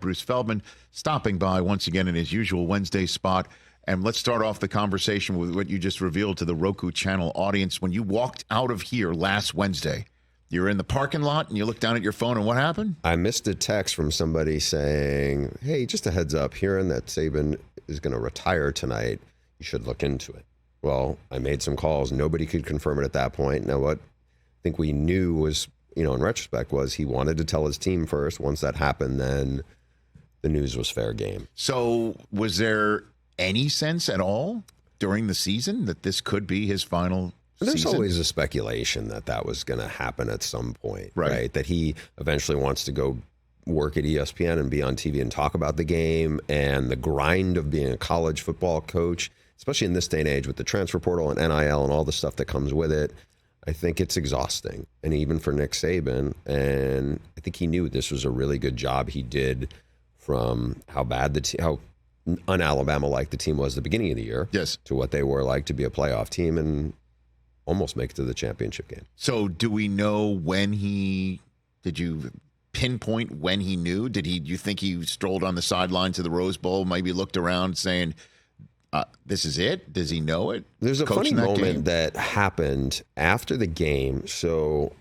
Bruce Feldman, stopping by once again in his usual Wednesday spot. And let's start off the conversation with what you just revealed to the Roku channel audience. When you walked out of here last Wednesday, you were in the parking lot and you looked down at your phone, and what happened? I missed a text from somebody saying, hey, just a heads up, hearing that Saban is going to retire tonight, you should look into it. Well, I made some calls. Nobody could confirm it at that point. Now, what I think we knew was, in retrospect, was he wanted to tell his team first. Once that happened, then the news was fair game. So was there any sense at all during the season that this could be his final There's season? always a speculation that was going to happen at some point, right? That he eventually wants to go work at ESPN and be on TV and talk about the game and the grind of being a college football coach, especially in this day and age with the transfer portal and NIL and all the stuff that comes with it. I think it's exhausting, and even for Nick Saban. And I think he knew this was a really good job he did from how bad how un-Alabama-like the team was at the beginning of the year, yes, to what they were like to be a playoff team and almost make it to the championship game. So do we know when did you pinpoint when he knew? Do you think he strolled on the sideline to the Rose Bowl, maybe looked around saying, this is it? Does he know it? There's a funny moment that happened after the game. So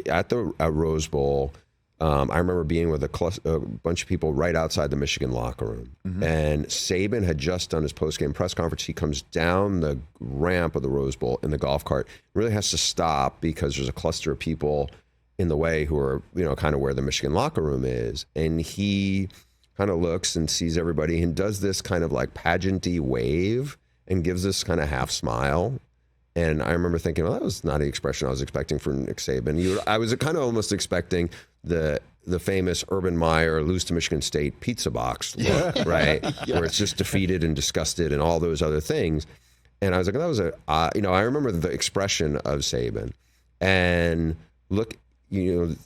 at Rose Bowl, I remember being with a bunch of people right outside the Michigan locker room. Mm-hmm. And Saban had just done his post-game press conference. He comes down the ramp of the Rose Bowl in the golf cart. Really has to stop because there's a cluster of people in the way who are, kind of where the Michigan locker room is. And he kind of looks and sees everybody and does this kind of like pageant-y wave and gives this kind of half smile. And I remember thinking, well, that was not the expression I was expecting from Nick Saban. I was kind of almost expecting the famous Urban Meyer lose to Michigan State pizza box look, right? Yes. Where it's just defeated and disgusted and all those other things. And I was like, that was I remember the expression of Saban. And look,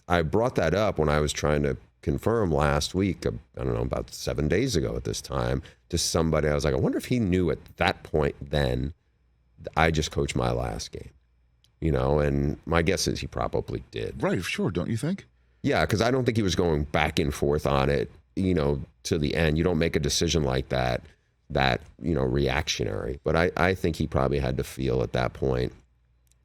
I brought that up when I was trying to confirm last week, I don't know, about 7 days ago at this time, to somebody. I was like, I wonder if he knew at that point then I just coached my last game, and my guess is he probably did. Right, sure, don't you think? Yeah, because I don't think he was going back and forth on it, to the end. You don't make a decision like that, reactionary. But I think he probably had to feel at that point,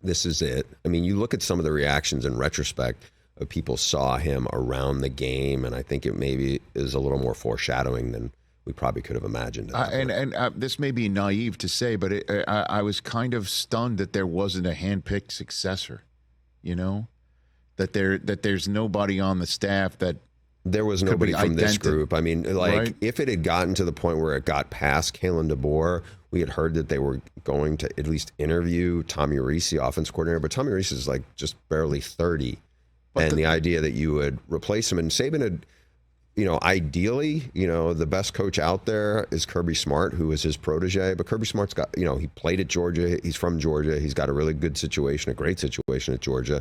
this is it. I mean, you look at some of the reactions in retrospect of people saw him around the game, and I think it maybe is a little more foreshadowing than we probably could have imagined. And this may be naive to say, but I was kind of stunned that there wasn't a handpicked successor, that there's nobody on the staff that there was nobody from this group. I mean, right? If it had gotten to the point where it got past Kalen DeBoer, we had heard that they were going to at least interview Tommy Reese, the offense coordinator, but Tommy Reese is just barely 30. But the idea that you would replace him, and Saban had, ideally, the best coach out there is Kirby Smart, who is his protege. But Kirby Smart's got, he played at Georgia. He's from Georgia. He's got a really good situation, a great situation at Georgia.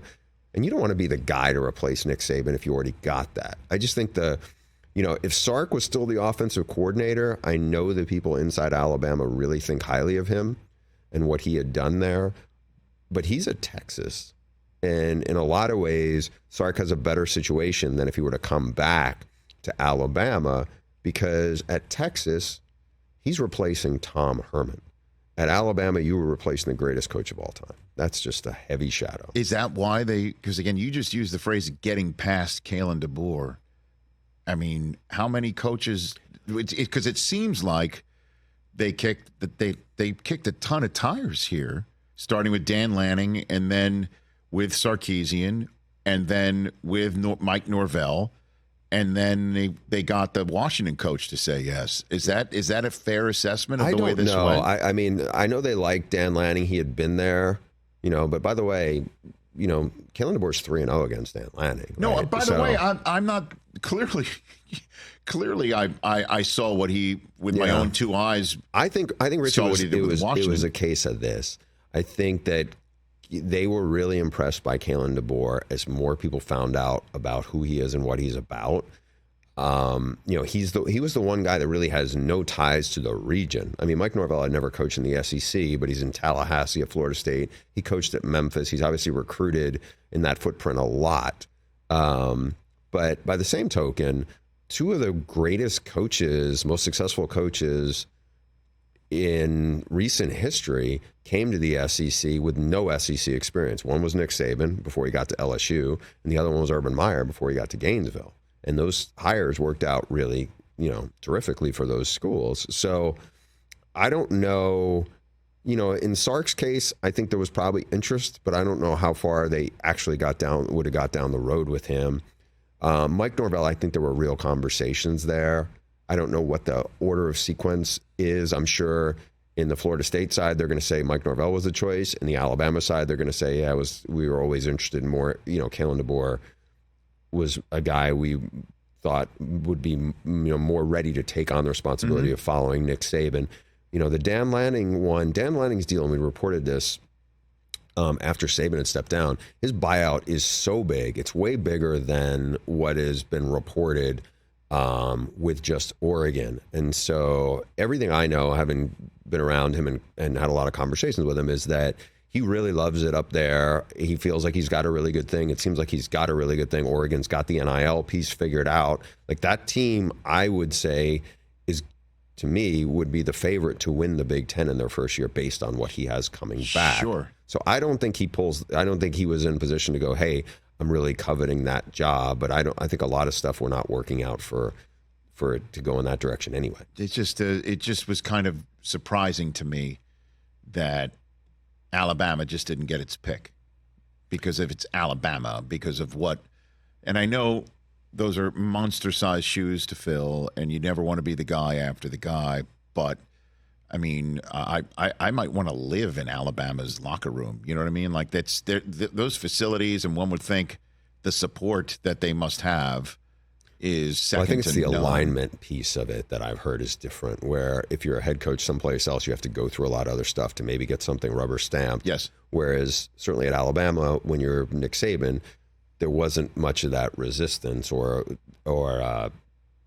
And you don't want to be the guy to replace Nick Saban if you already got that. I just think if Sark was still the offensive coordinator, I know that people inside Alabama really think highly of him and what he had done there. But he's at Texas. And in a lot of ways, Sark has a better situation than if he were to come back to Alabama, because at Texas, he's replacing Tom Herman. At Alabama, you were replacing the greatest coach of all time. That's just a heavy shadow. Is that why because again, you just used the phrase getting past Kalen DeBoer. I mean, how many coaches, because it seems like they kicked a ton of tires here, starting with Dan Lanning and then with Sarkisian, and then with Mike Norvell, and then they got the Washington coach to say yes. Is that a fair assessment of the way this went? I mean, I know they liked Dan Lanning. He had been there, but by the way, Kalen DeBoer's 3-0 against Dan Lanning. No, right? by the way, I'm not clearly. Clearly, I saw what he with my own two eyes. I think Rich, it was a case of this. I think that they were really impressed by Kalen DeBoer as more people found out about who he is and what he's about. He was the one guy that really has no ties to the region. I mean, Mike Norvell had never coached in the SEC, but he's in Tallahassee at Florida State. He coached at Memphis. He's obviously recruited in that footprint a lot. But by the same token, two of the greatest coaches, most successful coaches in recent history came to the SEC with no SEC experience. One was Nick Saban before he got to LSU, and the other one was Urban Meyer before he got to Gainesville. And those hires worked out really, terrifically for those schools. So I don't know, in Sark's case, I think there was probably interest, but I don't know how far they actually would have got down the road with him. Mike Norvell, I think there were real conversations there. I don't know what the order of sequence is. I'm sure in the Florida State side, they're going to say Mike Norvell was the choice. In the Alabama side, they're going to say, yeah, we were always interested in more. Kalen DeBoer was a guy we thought would be more ready to take on the responsibility of following Nick Saban. The Dan Lanning's deal, and we reported this after Saban had stepped down, his buyout is so big. It's way bigger than what has been reported with just Oregon. And so everything I know, having been around him and had a lot of conversations with him, is that he really loves it up there. He feels like he's got a really good thing. It seems like he's got a really good thing. Oregon's got the NIL piece figured out. Like, that team, I would say, to me, would be the favorite to win the Big Ten in their first year based on what he has coming back. Sure. So I don't think he was in position to go, hey, I'm really coveting that job. But I think a lot of stuff we're not working out for it to go in that direction anyway. It just was kind of surprising to me that Alabama just didn't get its pick because of it's Alabama, because of what, and I know those are monster-sized shoes to fill, and you never want to be the guy after the guy. But, I mean, I might want to live in Alabama's locker room. You know what I mean? Like, those facilities, and one would think the support that they must have is second to none. I think it's the alignment piece of it that I've heard is different, where if you're a head coach someplace else, you have to go through a lot of other stuff to maybe get something rubber stamped. Yes. Whereas certainly at Alabama, when you're Nick Saban, there wasn't much of that resistance or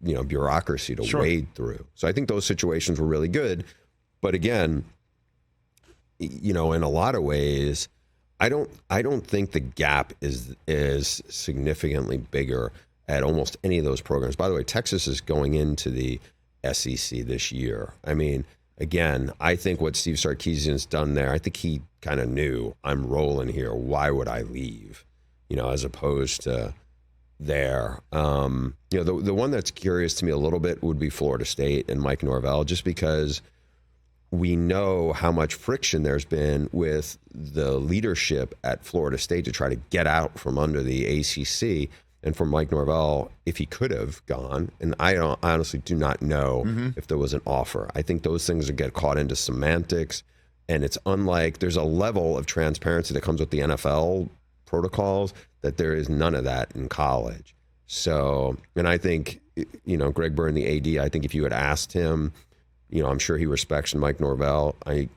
bureaucracy to wade through. So I think those situations were really good. But again, in a lot of ways, I don't think the gap is significantly bigger at almost any of those programs. By the way, Texas is going into the SEC this year. I mean, again, I think what Steve Sarkisian's done there, I think he kind of knew, I'm rolling here. Why would I leave? As opposed to there. The one that's curious to me a little bit would be Florida State and Mike Norvell, just because we know how much friction there's been with the leadership at Florida State to try to get out from under the ACC. And for Mike Norvell, if he could have gone, and I honestly do not know if there was an offer. I think those things would get caught into semantics, and it's unlike, there's a level of transparency that comes with the NFL protocols that there is none of that in college. So, and I think, Greg Byrne, the AD, I think if you had asked him, I'm sure he respects Mike Norvell. I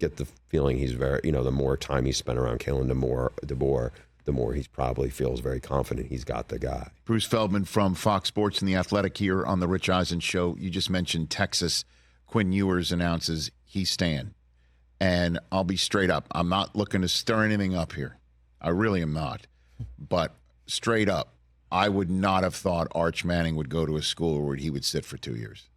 get the feeling he's very, the more time he spent around Kalen DeBoer, the more he probably feels very confident he's got the guy. Bruce Feldman from Fox Sports and The Athletic here on the Rich Eisen Show. You just mentioned Texas. Quinn Ewers announces he's staying. And I'll be straight up. I'm not looking to stir anything up here. I really am not. But straight up, I would not have thought Arch Manning would go to a school where he would sit for 2 years.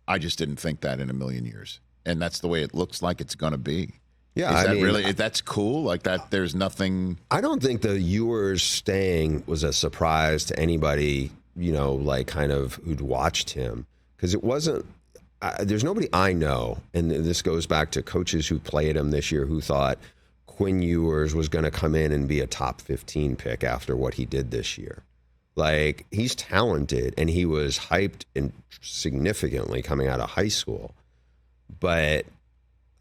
I just didn't think that in a million years. And that's the way it looks like it's going to be. Yeah, that's cool? Like that, there's nothing. I don't think the Ewers staying was a surprise to anybody, kind of who'd watched him. Because it wasn't, there's nobody I know, and this goes back to coaches who played him this year, who thought Quinn Ewers was going to come in and be a top 15 pick after what he did this year. Like, he's talented, and he was hyped significantly coming out of high school. But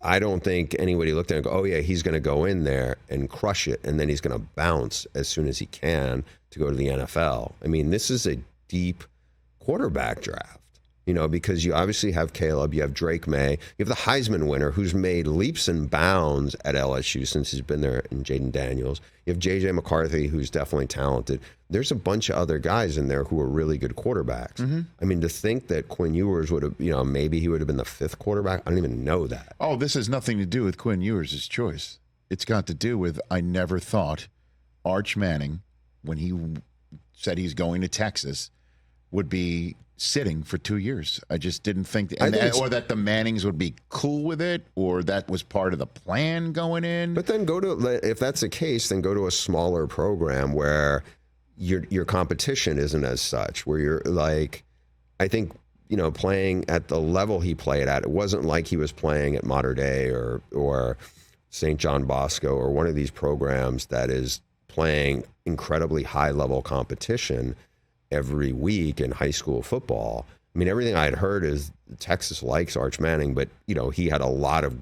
I don't think anybody looked at it and go, oh, yeah, he's going to go in there and crush it, and then he's going to bounce as soon as he can to go to the NFL. I mean, this is a deep quarterback draft, because you obviously have Caleb, you have Drake May, you have the Heisman winner who's made leaps and bounds at LSU since he's been there, in Jaden Daniels. You have J.J. McCarthy, who's definitely talented. There's a bunch of other guys in there who are really good quarterbacks. I mean, to think that Quinn Ewers would have, maybe he would have been the fifth quarterback, I don't even know that. Oh, this has nothing to do with Quinn Ewers' choice. It's got to do with, I never thought Arch Manning, when he said he's going to Texas, would be sitting for 2 years. I just didn't think, or that the Mannings would be cool with it, or that was part of the plan going in. But then if that's the case, then go to a smaller program where your competition isn't as such, where you're like, I think, playing at the level he played at, it wasn't like he was playing at Mater Dei or St. John Bosco or one of these programs that is playing incredibly high level competition every week in high school football. I mean, everything I had heard is Texas likes Arch Manning, but he had a lot of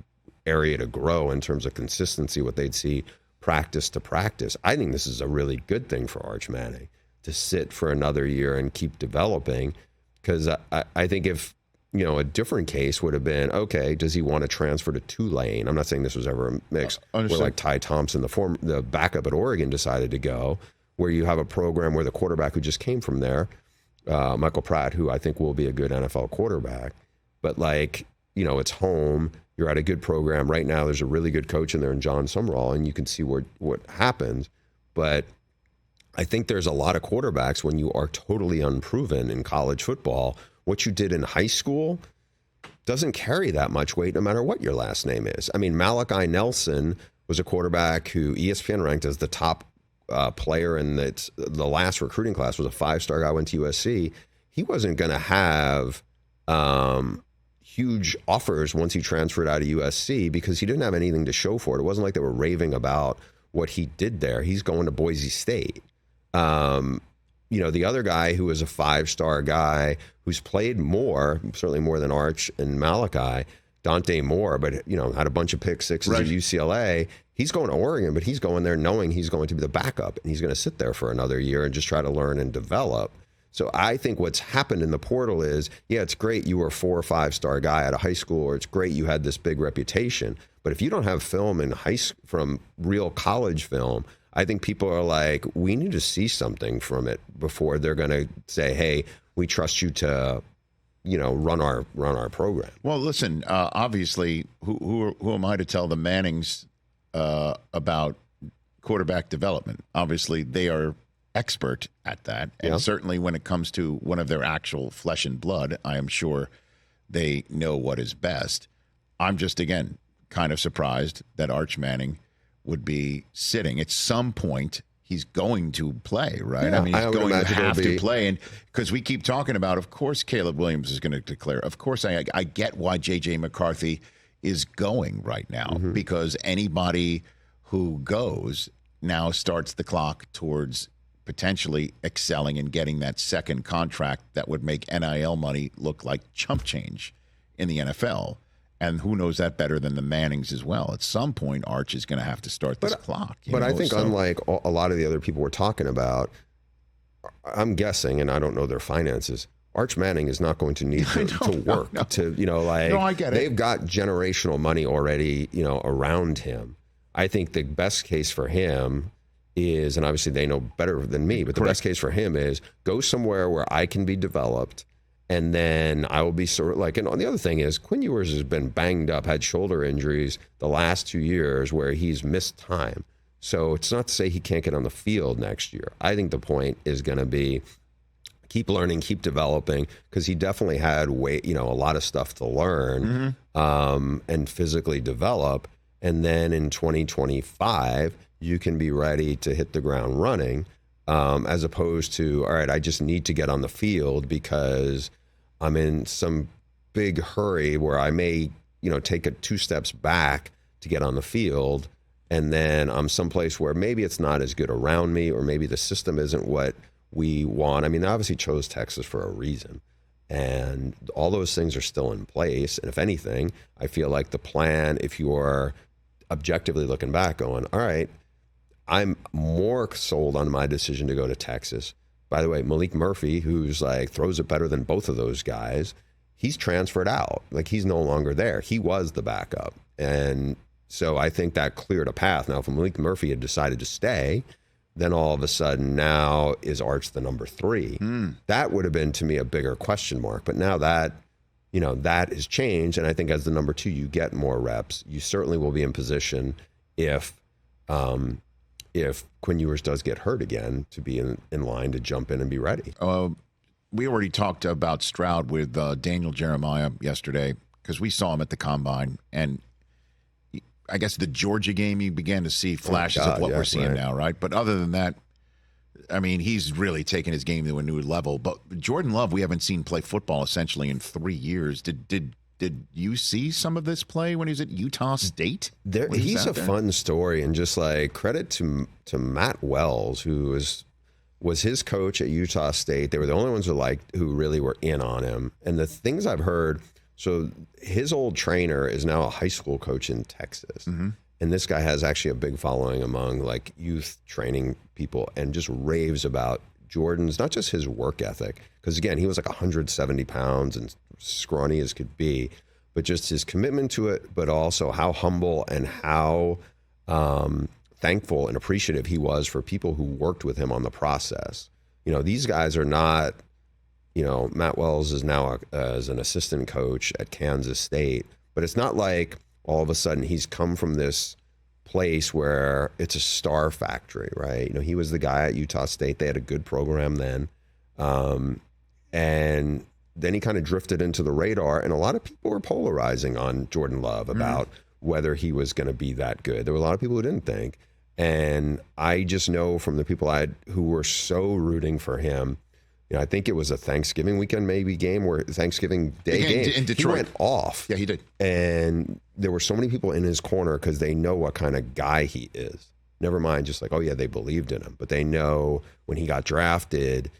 area to grow in terms of consistency, what they'd see practice to practice. I think this is a really good thing for Arch Manning to sit for another year and keep developing, because I think if a different case would have been, okay, does he want to transfer to Tulane? I'm not saying this was ever a mix where like Ty Thompson, the backup at Oregon, decided to go, where you have a program where the quarterback who just came from there, Michael Pratt, who I think will be a good NFL quarterback, but it's home. You're at a good program right now. There's a really good coach in there in John Sumrall, and you can see what happens. But I think there's a lot of quarterbacks when you are totally unproven in college football. What you did in high school doesn't carry that much weight no matter what your last name is. I mean, Malachi Nelson was a quarterback who ESPN ranked as the top player in the last recruiting class, was a 5-star guy, went to USC. He wasn't going to have huge offers once he transferred out of USC because he didn't have anything to show for it. It wasn't like they were raving about what he did there. He's going to Boise State. The other guy who was a 5-star guy who's played more, certainly more than Arch and Malachi, Dante Moore, but had a bunch of pick sixes at UCLA. He's going to Oregon, but he's going there knowing he's going to be the backup, and he's going to sit there for another year and just try to learn and develop. So I think what's happened in the portal is, it's great you were a 4 or 5-star guy out of high school, or it's great you had this big reputation. But if you don't have film in from real college film, I think people are like, we need to see something from it before they're going to say, hey, we trust you to run our program. Well, listen, obviously, who am I to tell the Mannings about quarterback development? Obviously, they are expert at that, and certainly when it comes to one of their actual flesh and blood, I am sure they know what is best. I'm just, again, kind of surprised that Arch Manning would be sitting. At some point, he's going to play, right? Yeah, he's going to have to play. And because we keep talking about, of course, Caleb Williams is going to declare. Of course, I get why J.J. McCarthy is going right now, because anybody who goes now starts the clock towards potentially excelling and getting that second contract that would make NIL money look like chump change in the NFL. And who knows that better than the Mannings as well? At some point, Arch is going to have to start this clock. I think unlike a lot of the other people we're talking about, I'm guessing, and I don't know their finances, Arch Manning is not going to need to work to, I get it. They've got generational money already, around him. I think the best case for him is, and obviously they know better than me, but the best case for him is go somewhere where I can be developed. And then I will be sort of like, and the other thing is, Quinn Ewers has been banged up, had shoulder injuries the last 2 years where he's missed time. So it's not to say he can't get on the field next year. I think the point is going to be keep learning, keep developing, because he definitely had a lot of stuff to learn and physically develop. And then in 2025, you can be ready to hit the ground running, as opposed to, all right, I just need to get on the field because I'm in some big hurry where I may, take 2 steps back to get on the field. And then I'm someplace where maybe it's not as good around me, or maybe the system isn't what we want. I mean, they obviously chose Texas for a reason. And all those things are still in place. And if anything, I feel like the plan, if you are objectively looking back going, all right, I'm more sold on my decision to go to Texas. By the way, Malik Murphy, who's throws it better than both of those guys, he's transferred out. He's no longer there. He was the backup. And so I think that cleared a path. Now, if Malik Murphy had decided to stay, then all of a sudden now is Arch the number 3. That would have been, to me, a bigger question mark. But now that, that has changed. And I think as the number 2, you get more reps. You certainly will be in position if Quinn Ewers does get hurt again to be in line to jump in and be ready. we already talked about Stroud with Daniel Jeremiah yesterday because we saw him at the Combine, and I guess the Georgia game you began to see flashes of what we're seeing now, right? But other than that, I mean, he's really taken his game to a new level. But Jordan Love, we haven't seen play football essentially in 3 years. Did you see some of this play when he was at Utah State? He's a fun story, and just like credit to Matt Wells, who was his coach at Utah State. They were the only ones who really were in on him. And the things I've heard, so his old trainer is now a high school coach in Texas. Mm-hmm. And this guy has actually a big following among like youth training people, and just raves about Jordan's, not just his work ethic, because again, he was like 170 pounds and scrawny as could be, but just his commitment to it, but also how humble and how thankful and appreciative he was for people who worked with him on the process. You know, these guys are not, you know, Matt Wells is now as an assistant coach at Kansas State, but it's not like all of a sudden he's come from this place where it's a star factory, right? You know, he was the guy at Utah State. They had a good program then. And then he kind of drifted into the radar, and a lot of people were polarizing on Jordan Love about whether he was going to be that good. There were a lot of people who didn't think. And I just know from the people who were so rooting for him, you know, I think it was a Thanksgiving weekend maybe game, where Thanksgiving Day game, in Detroit. He went off. Yeah, he did. And there were so many people in his corner because they know what kind of guy he is. Never mind just like, oh yeah, they believed in him, but they know when he got drafted,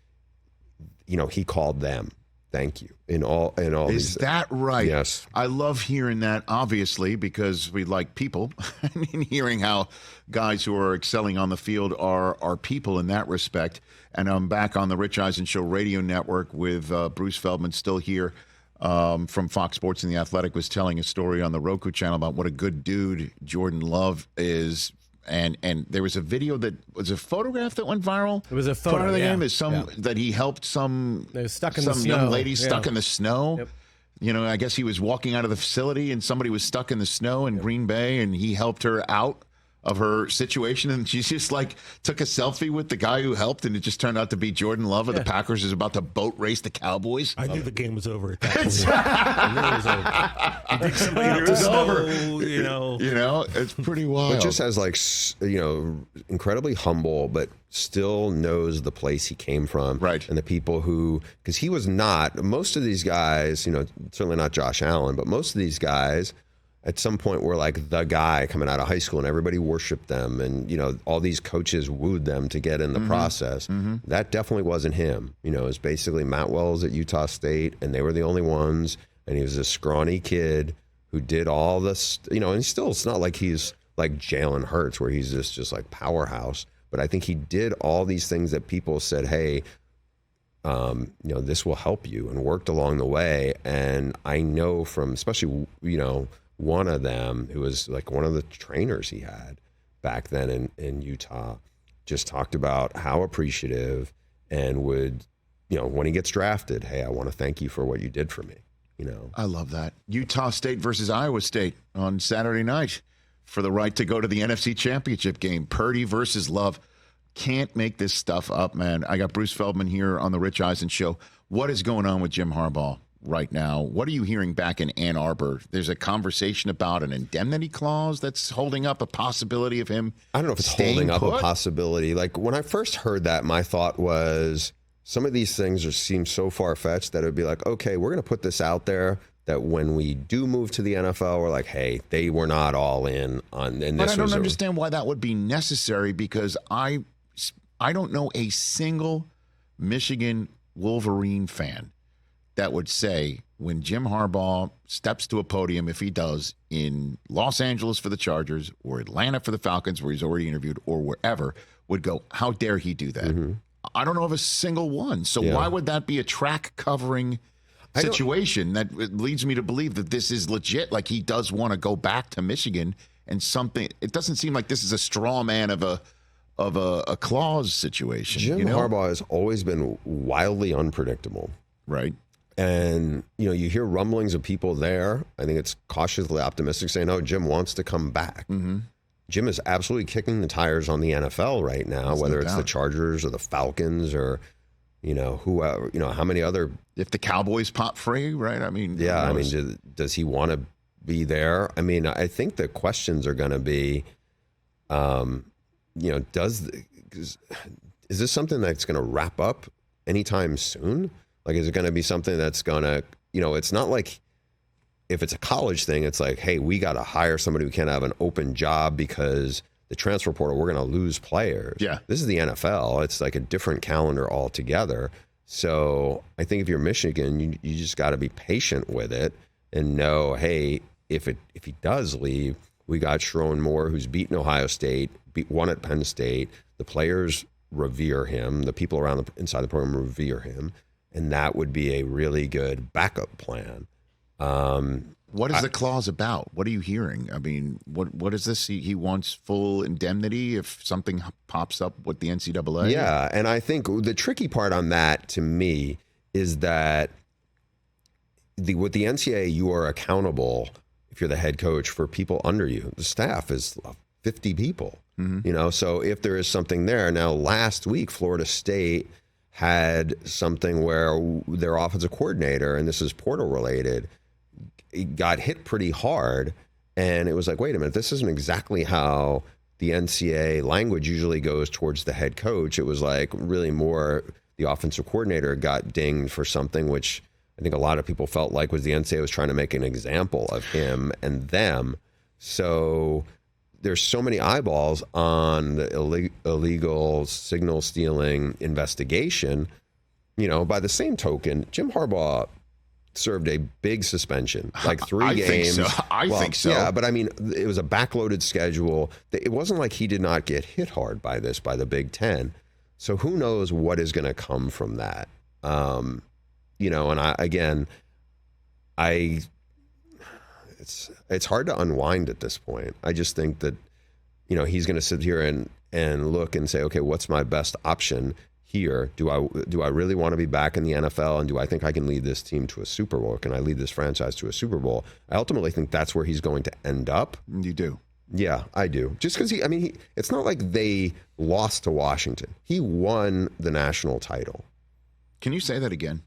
you know, he called them. Thank you. In all Is that right? Yes. I love hearing that, obviously, because we like people. I mean, hearing how guys who are excelling on the field are people in that respect. And I'm back on the Rich Eisen Show radio network with Bruce Feldman, still here from Fox Sports and The Athletic, was telling a story on the Roku channel about what a good dude Jordan Love is. And there was a video that was a photograph that went viral. It was a photo. Part of the game is that he helped some young lady stuck in the snow. Yep. You know, I guess he was walking out of the facility and somebody was stuck in the snow in Green Bay, and he helped her out of her situation, and she just like took a selfie with the guy who helped, and it just turned out to be Jordan Love of the Packers is about to boat race the Cowboys. I knew the game was over at that point. I knew it was over. You think somebody it was over. You know, it's pretty wild. But just as like, you know, incredibly humble, but still knows the place he came from, right? And the people who, because he was not, most of these guys, you know, certainly not Josh Allen, but most of these guys at some point were like the guy coming out of high school, and everybody worshiped them, and you know, all these coaches wooed them to get in the process. That definitely wasn't him. You know, it was basically Matt Wells at Utah State, and they were the only ones, and he was a scrawny kid who did all this, you know, and still, it's not like he's like Jalen Hurts where he's just like powerhouse, but I think he did all these things that people said, hey, you know, this will help you, and worked along the way. And I know from, especially, you know, one of them who was like one of the trainers he had back then in Utah, just talked about how appreciative, and would, you know, when he gets drafted, hey, I want to thank you for what you did for me. You know, I love that. Utah State versus Iowa State on Saturday night for the right to go to the NFC Championship game. Purdy versus Love. Can't make this stuff up, man. I got Bruce Feldman here on the Rich Eisen Show. What is going on with Jim Harbaugh right now? What are you hearing back in Ann Arbor? There's a conversation about an indemnity clause that's holding up a possibility of him. I don't know if it's holding up a possibility. Like when I first heard that, my thought was some of these things seem so far-fetched that it would be like, okay, we're going to put this out there that when we do move to the NFL, we're like, hey, they were not all in on. And but I don't understand why that would be necessary, because I don't know a single Michigan Wolverine fan that would say when Jim Harbaugh steps to a podium, if he does, in Los Angeles for the Chargers or Atlanta for the Falcons, where he's already interviewed, or wherever, would go, how dare he do that? I don't know of a single one. So why would that be a track covering situation that leads me to believe that this is legit? Like, he does want to go back to Michigan, and something, it doesn't seem like this is a straw man of a clause situation. Jim Harbaugh has always been wildly unpredictable. Right. And, you know, you hear rumblings of people there. I think it's cautiously optimistic saying, oh, Jim wants to come back. Jim is absolutely kicking the tires on the NFL right now, whether it's the Chargers or the Falcons or, How many other? If the Cowboys pop free, right? I mean, Yeah, I mean, does he want to be there? I mean, I think the questions are going to be, is this something that's going to wrap up anytime soon? Like, is it going to be something that's going to, it's not like if it's a college thing, it's like, hey, we got to hire somebody who can't have an open job because the transfer portal, we're going to lose players. Yeah. This is the NFL. It's like a different calendar altogether. So I think if you're Michigan, you just got to be patient with it and know, hey, if he does leave, we got Sherrone Moore, who's beaten Ohio State, won at Penn State. The players revere him. The people around inside the program revere him. And that would be a really good backup plan. What is the clause about? What are you hearing? I mean, what is this? He wants full indemnity if something pops up with the NCAA? Yeah, and I think the tricky part on that to me is that with the NCAA, you are accountable if you're the head coach for people under you. The staff is 50 people, so if there is something there. Now, last week, Florida State had something where their offensive coordinator, and this is portal related, got hit pretty hard, and it was like, wait a minute, this isn't exactly how the NCAA language usually goes towards the head coach. It was like really more the offensive coordinator got dinged for something, which I think a lot of people felt like was the NCAA was trying to make an example of him and them. So there's so many eyeballs on the illegal signal stealing investigation. By the same token, Jim Harbaugh served a big suspension, like 3 games. I think so. Yeah, but I mean, it was a backloaded schedule. It wasn't like he did not get hit hard by the Big Ten. So who knows what is going to come from that? And it's hard to unwind at this point. I just think that, he's going to sit here and look and say, okay, what's my best option here? Do I really want to be back in the NFL, and do I think I can lead this team to a Super Bowl? Can I lead this franchise to a Super Bowl? I ultimately think that's where he's going to end up. You do? Yeah, I do. Just because it's not like they lost to Washington. He won the national title. Can you say that again?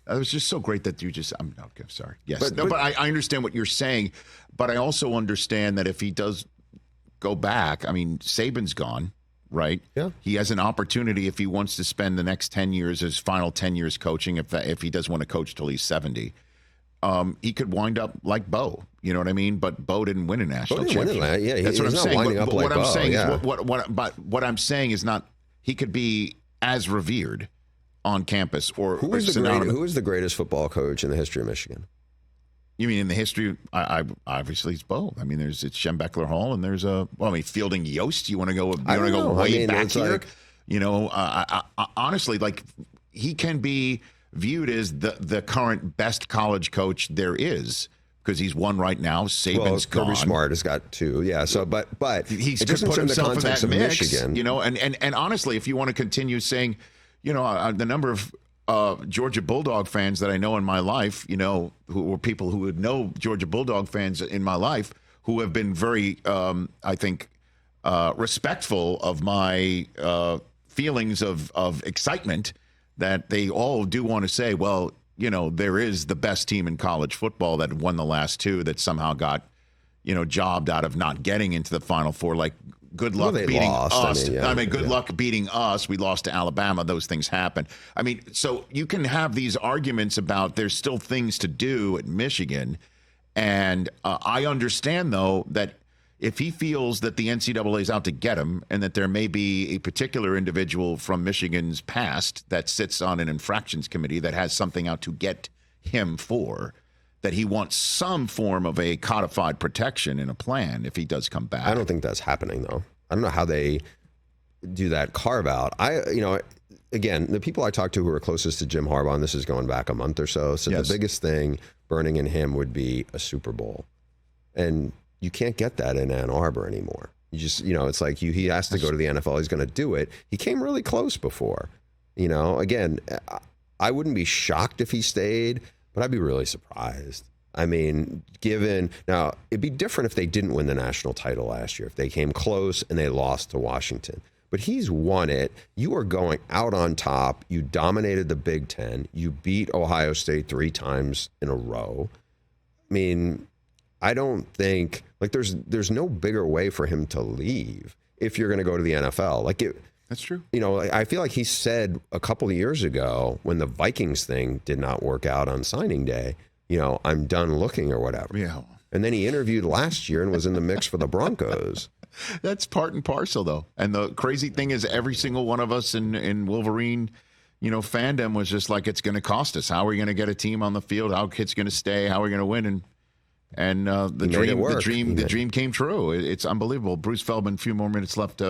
It was just so great that you just. I'm okay, sorry. Yes, but I understand what you're saying, but I also understand that if he does go back, I mean, Saban's gone. Right. Yeah. He has an opportunity if he wants to spend the next 10 years, his final 10 years coaching, if he does want to coach till he's 70, he could wind up like Bo. You know what I mean? But Bo didn't win a national championship. Yeah, that's what I'm saying. Winding up like what I'm Bo, saying yeah. is what I'm saying is not he could be as revered on campus or who is the greatest football coach in the history of Michigan? You mean in the history? I obviously it's both. I mean, it's Schembechler Hall, and there's Fielding Yost. You want to go? Way back here? Honestly, like he can be viewed as the current best college coach there is because he's one right now. Saban's gone. Kirby Smart has got 2. Yeah. So, but he's just put himself in that mix. Michigan. And honestly, if you want to continue saying, the number of Georgia Bulldog fans that I know in my life, who were people who would know Georgia Bulldog fans in my life, who have been very, I think, respectful of my feelings of excitement, that they all do want to say, well, there is the best team in college football that won the last 2 that somehow got, jobbed out of not getting into the Final Four. Like, good luck beating us. Good luck beating us. We lost to Alabama. Those things happen. I mean, so you can have these arguments about there's still things to do at Michigan. And I understand, though, that if he feels that the NCAA is out to get him and that there may be a particular individual from Michigan's past that sits on an infractions committee that has something out to get him for, that he wants some form of a codified protection in a plan if he does come back. I don't think that's happening, though. I don't know how they do that carve out. Again, the people I talked to who are closest to Jim Harbaugh, and this is going back a month or so, said the biggest thing burning in him would be a Super Bowl. And you can't get that in Ann Arbor anymore. You just, it's like he has to go to the NFL. He's going to do it. He came really close before. Again, I wouldn't be shocked if he stayed, but I'd be really surprised. I mean, now, it'd be different if they didn't win the national title last year, if they came close and they lost to Washington. but he's won it. You are going out on top. You dominated the Big Ten. You beat Ohio State 3 times in a row. I mean, I don't think like there's no bigger way for him to leave if you're going to go to the NFL. Like That's true. You know, I feel like he said a couple of years ago when the Vikings thing did not work out on signing day, you know, I'm done looking or whatever. Yeah. And then he interviewed last year and was in the mix for the Broncos. That's part and parcel, though. And the crazy thing is every single one of us in Wolverine, you know, fandom was just like, it's going to cost us. How are we going to get a team on the field? How are kids going to stay? How are we going to win? And the dream came true. It's unbelievable. Bruce Feldman, a few more minutes left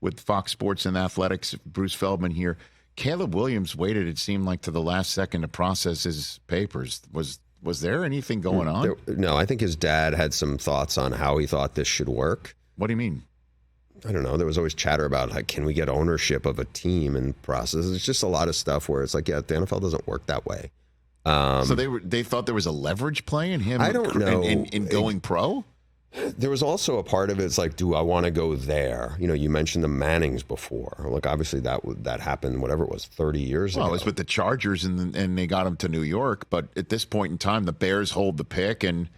with Fox Sports and Athletics. Bruce Feldman here. Caleb Williams waited, it seemed like, to the last second to process his papers. Was there anything going on? No, I think his dad had some thoughts on how he thought this should work. What do you mean? I don't know. There was always chatter about, like, can we get ownership of a team and process? It's just a lot of stuff where it's like, yeah, the NFL doesn't work that way. So they thought there was a leverage play in him. I don't know. In going pro? There was also a part of it, it's like, do I want to go there? You know, you mentioned the Mannings before. Like, obviously that happened, whatever it was, 30 years ago. Well, it was with the Chargers, and they got him to New York. But at this point in time, the Bears hold the pick, and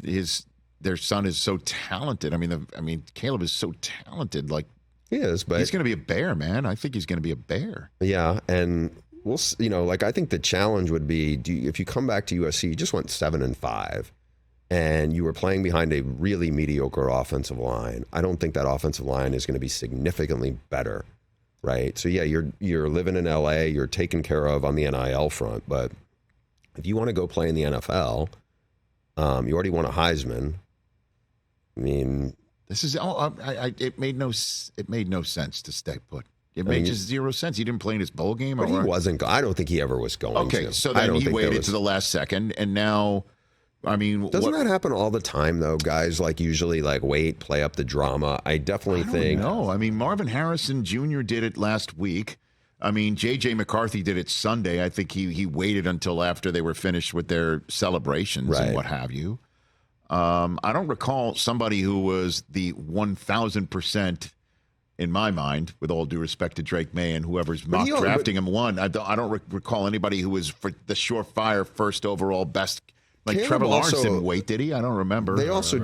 their son is so talented. I mean, Caleb is so talented. Like, he is, but he's going to be a Bear, man. I think he's going to be a Bear. Yeah, and we'll, you know, like, I think the challenge would be, if you come back to USC, you just went 7-5. And you were playing behind a really mediocre offensive line. I don't think that offensive line is going to be significantly better, right? So yeah, you're living in LA, you're taken care of on the NIL front, but if you want to go play in the NFL, you already won a Heisman. I mean, this is it made no sense to stay put. It made just zero sense. He didn't play in his bowl game. But he wasn't. I don't think he ever was going. Okay, so then he waited to the last second, and now. I mean, doesn't that happen all the time, though? Guys like usually like wait, play up the drama. I definitely think. No, I mean, Marvin Harrison Jr. did it last week. I mean, J.J. McCarthy did it Sunday. I think he waited until after they were finished with their celebrations and what have you. I don't recall somebody who was the 1,000%, in my mind, with all due respect to Drake May and whoever's mock drafting him won. I don't recall anybody who was for the surefire first overall best. Like Caleb Trevor Lawrence didn't wait, did he? I don't remember. They also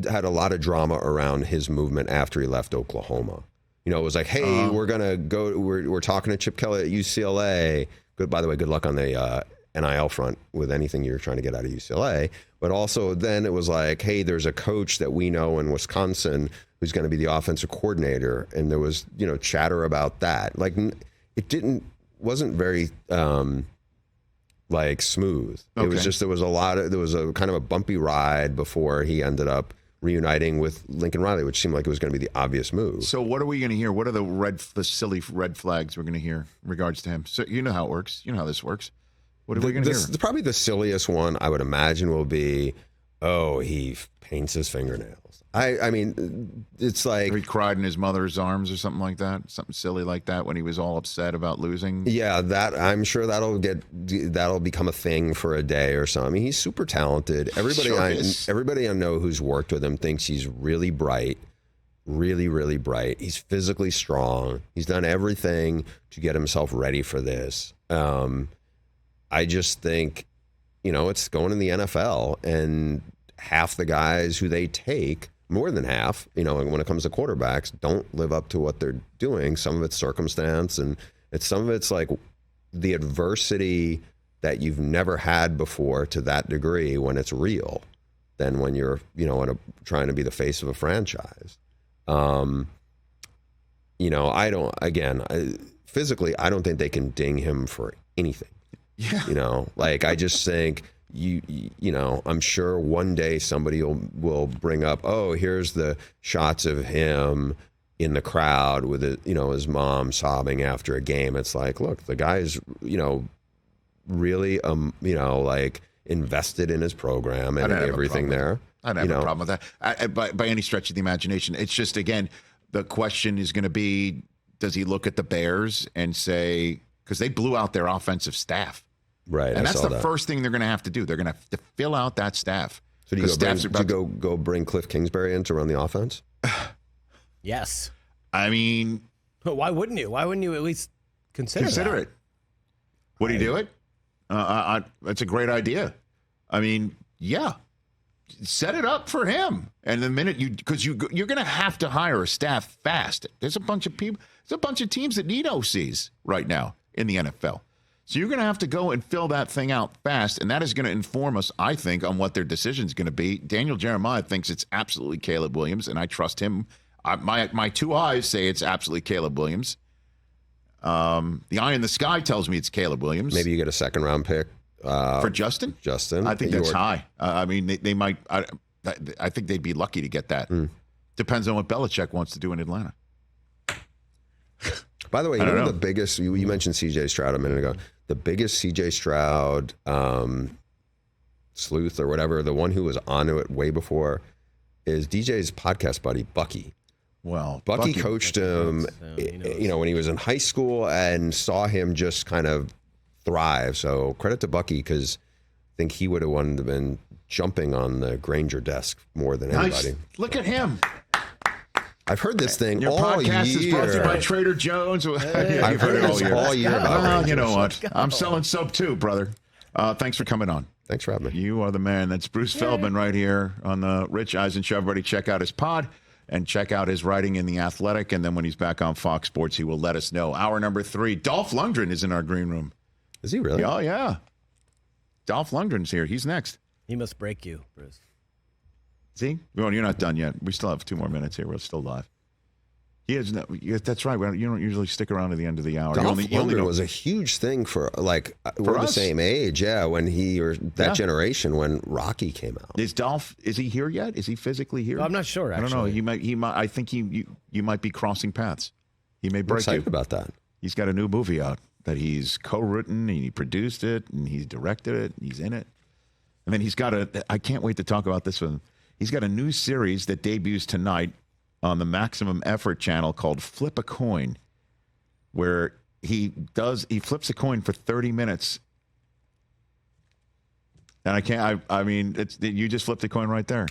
had a lot of drama around his movement after he left Oklahoma. You know, it was like, hey, we're gonna go. We're talking to Chip Kelly at UCLA. Good, by the way, good luck on the NIL front with anything you're trying to get out of UCLA. But also, then it was like, hey, there's a coach that we know in Wisconsin who's going to be the offensive coordinator, and there was chatter about that. Like, it wasn't very. Like smooth. Okay. It was just there was a kind of a bumpy ride before he ended up reuniting with Lincoln Riley, which seemed like it was going to be the obvious move. So what are we going to hear? What are the silly red flags we're going to hear in regards to him? So you know how it works. You know how this works. What are we going to hear? Probably the silliest one I would imagine will be, oh, he paints his fingernails. I mean, it's like... Or he cried in his mother's arms or something like that. Something silly like that when he was all upset about losing. Yeah, I'm sure that'll become a thing for a day or so. I mean, he's super talented. Everybody I know who's worked with him thinks he's really bright. Really, really bright. He's physically strong. He's done everything to get himself ready for this. I just think, it's going in the NFL, and half the guys who they take, more than half, when it comes to quarterbacks, don't live up to what they're doing. Some of it's circumstance, and some of it's like the adversity that you've never had before to that degree when it's real than when you're, trying to be the face of a franchise. Physically, I don't think they can ding him for anything. Yeah. I just think I'm sure one day somebody will bring up, oh, here's the shots of him in the crowd with his mom sobbing after a game. It's like, look, the guy's, really, invested in his program and everything there. I don't have a problem with that. By any stretch of the imagination. It's just, again, the question is going to be, does he look at the Bears and say, because they blew out their offensive staff. Right, and that's the first thing they're going to have to do. They're going to have to fill out that staff. So do you go bring Cliff Kingsbury in to run the offense? Yes. I mean, Why wouldn't you? Why wouldn't you at least consider it? Would he do it? That's a great idea. I mean, yeah. Set it up for him. And the minute because you're going to have to hire a staff fast. There's a bunch of people, there's a bunch of teams that need OCs right now in the NFL. So you're going to have to go and fill that thing out fast, and that is going to inform us, I think, on what their decision is going to be. Daniel Jeremiah thinks it's absolutely Caleb Williams, and I trust him. My two eyes say it's absolutely Caleb Williams. The eye in the sky tells me it's Caleb Williams. Maybe you get a second-round pick. For Justin? Justin. I think that's high. I mean, they might. I think they'd be lucky to get that. Depends on what Belichick wants to do in Atlanta. By the way, you know the biggest, you mentioned C.J. Stroud a minute ago. The biggest C.J. Stroud sleuth or whatever, the one who was onto it way before, is DJ's podcast buddy, Bucky. Well, Bucky coached him, when he was in high school and saw him just kind of thrive. So credit to Bucky, because I think he would have wanted to been jumping on the Granger desk more than anybody. Look at him. I've heard this thing Your all year. podcast is brought to you by Trader Joe's. I've heard this all year about Granger. You know what? I'm selling soap too, brother. Thanks for coming on. Thanks for having me. You are the man. That's Bruce Feldman right here on the Rich Eisen Show. Everybody check out his pod and check out his writing in The Athletic. And then when he's back on Fox Sports, he will let us know. Hour number 3, Dolph Lundgren is in our green room. Is he really? Oh, yeah. Dolph Lundgren's here. He's next. He must break you, Bruce. See? Well, you're not done yet. We still have 2 more minutes here. We're still live. He is. That's right. You don't usually stick around to the end of the hour. Dolph Lundgren was a huge thing for we're the same age, when generation when Rocky came out. Is he here yet? Is he physically here? Well, I'm not sure. Actually. I don't know. He might. I think you might be crossing paths. He may break I'm excited about that. He's got a new movie out that he's co-written and he produced it and he's directed it and he's in it. And then he's got I can't wait to talk about this one. He's got a new series that debuts tonight on the Maximum Effort channel called Flip a Coin, where he flips a coin for 30 minutes. And you just flipped a coin right there.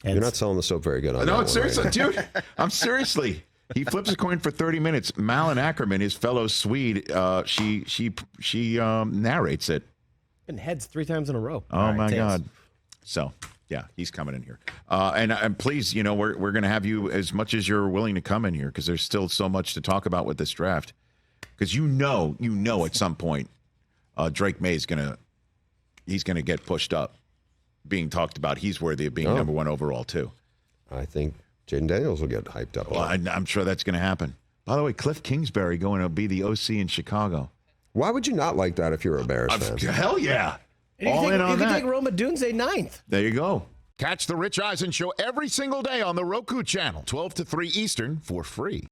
You're not selling the soap very good on that. No, one, seriously, right? dude. I'm seriously. He flips a coin for 30 minutes. Malin Ackerman, his fellow Swede, she narrates it. And heads 3 times in a row. Oh, my God. So, yeah, he's coming in here. And please, we're going to have you as much as you're willing to come in here, because there's still so much to talk about with this draft. Because you know at some point Drake May he's going to get pushed up, being talked about. He's worthy of being number 1 overall, too. I think Jaden Daniels will get hyped up. Well, I'm sure that's going to happen. By the way, Cliff Kingsbury going to be the OC in Chicago. Why would you not like that if you're a Bears fan? Hell yeah. And All in on you that. can take Roma Dunze 9th. There you go. Catch the Rich Eisen Show every single day on the Roku channel, 12 to 3 Eastern, for free.